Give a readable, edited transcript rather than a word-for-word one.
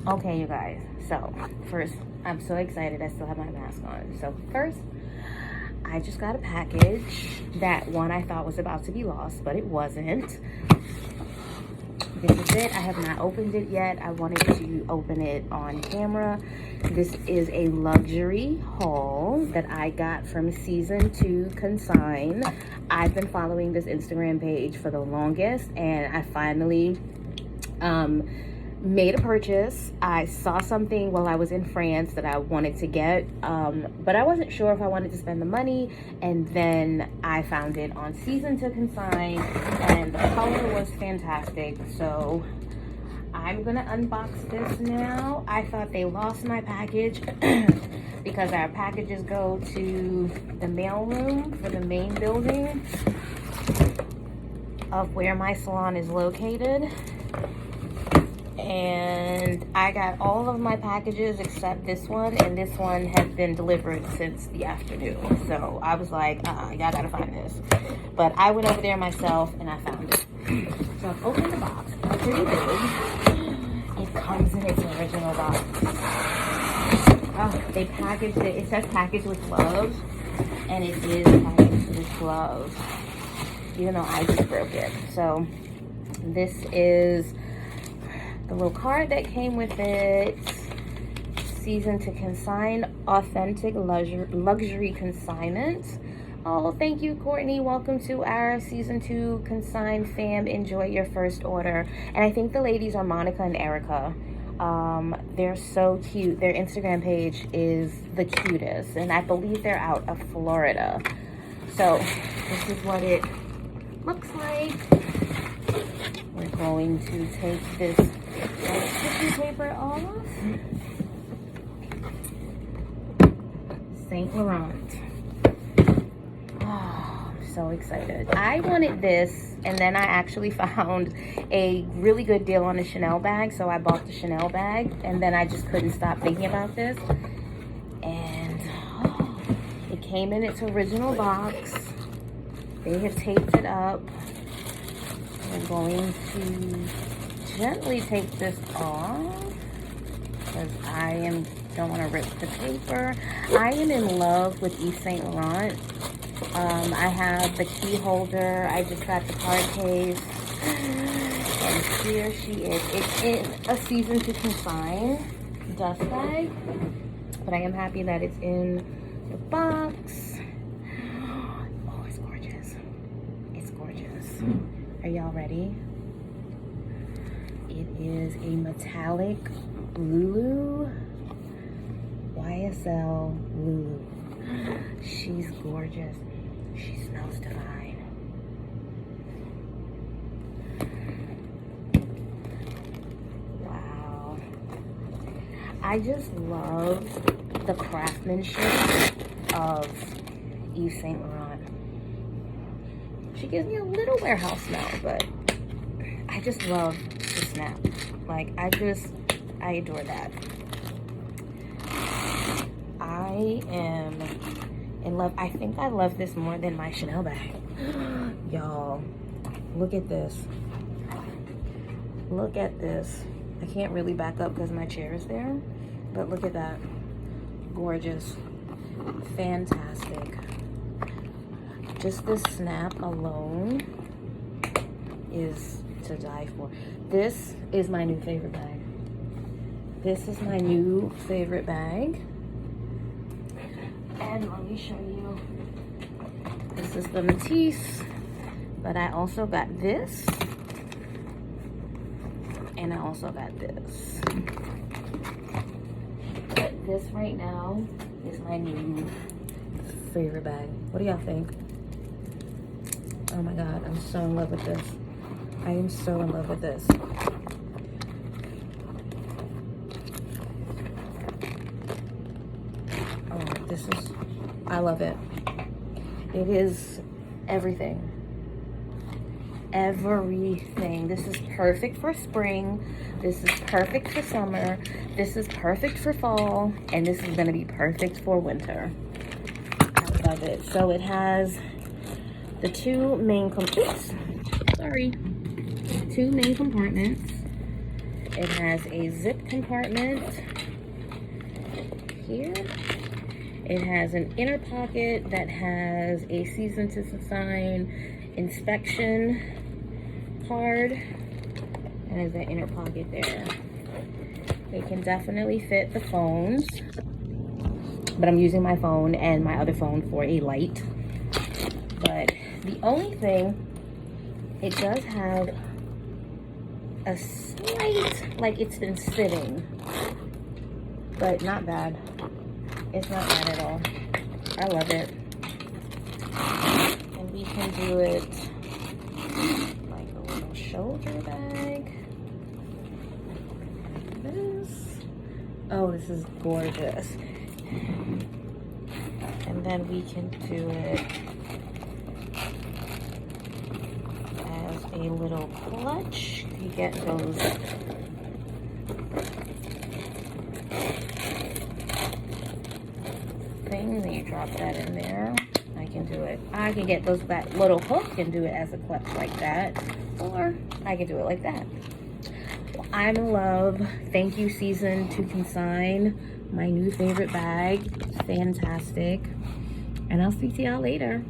Okay, you guys, so first, I'm so excited. I still have my mask on. So first, I just got a package that one I thought was about to be lost, but it wasn't. This is it. I have not opened it yet. I wanted to open it on camera. This is a luxury haul that I got from Season 2 Consign. I've been following this Instagram page for the longest, and I finally made a purchase. I saw something while I was in France that I wanted to get, but I wasn't sure if I wanted to spend the money, and then I found it on Season 2 Consign, and the color was fantastic, so I'm gonna unbox this now. I thought they lost my package because our packages go to the mail room for the main building of where my salon is located. And I got all of my packages except this one, and this one has been delivered since the afternoon. So I was like, y'all gotta find this. But I went over there myself and I found it. So I've opened the box. It's pretty big. It comes in its original box. Oh, they packaged it. It says packaged with love, and it is packaged with love, even though I just broke it. So this is the little card that came with it. Season 2 Consign, authentic luxury consignment. Oh, thank you, Courtney. Welcome to our Season 2 Consign fam. Enjoy your first order. And I think the ladies are Monica and Erica. They're so cute. Their Instagram page is the cutest, and I believe they're out of Florida. So this is what it looks like. We're going to take this tissue paper off. Saint Laurent. Oh, I'm so excited. I wanted this, and then I actually found a really good deal on a Chanel bag, so I bought the Chanel bag, and then I just couldn't stop thinking about this. And it came in its original box. They have taped it up. I'm going to gently take this off because I don't want to rip the paper. I am in love with Yves Saint Laurent. I have the key holder. I just got the card case, and here she is. It's in a Season 2 Consign dust bag, but I am happy that it's in the box. Oh, it's gorgeous. It's gorgeous. Are y'all ready? It is a metallic LouLou, YSL LouLou. She's gorgeous. She smells divine. Wow. I just love the craftsmanship of Yves Saint Laurent. She gives me a little warehouse smell, but I just love the snap. Like, I adore that. I am in love. I think I love this more than my Chanel bag. Y'all, look at this. Look at this. I can't really back up because my chair is there, but look at that. Gorgeous. Fantastic. Just this snap alone is to die for. This is my new favorite bag. This is my new favorite bag. And let me show you. This is the Matisse, but I also got this. And I also got this. But this right now is my new favorite bag. What do y'all think? Oh my God, I'm so in love with this. I am so in love with this. Oh, this is, I love it. It is everything. Everything. This is perfect for spring. This is perfect for summer. This is perfect for fall. And this is gonna be perfect for winter. I love it. So it has the two main compartments. It has a zip compartment here. It has an inner pocket that has a season to Consign inspection card. And there's an inner pocket there. It can definitely fit the phones, but I'm using my phone and my other phone for a light. But the only thing, it does have a slight, like it's been sitting, but not bad. It's not bad at all. I love it. And we can do it like a little shoulder bag. Oh, this is gorgeous. And then we can do it as a little clutch. You get those things and you drop that in there. I can do it. I can get that little hook and do it as a clutch like that. Or I can do it like that. I'm in love. Thank you, Season to Consign. My new favorite bag. It's fantastic. And I'll speak to y'all later.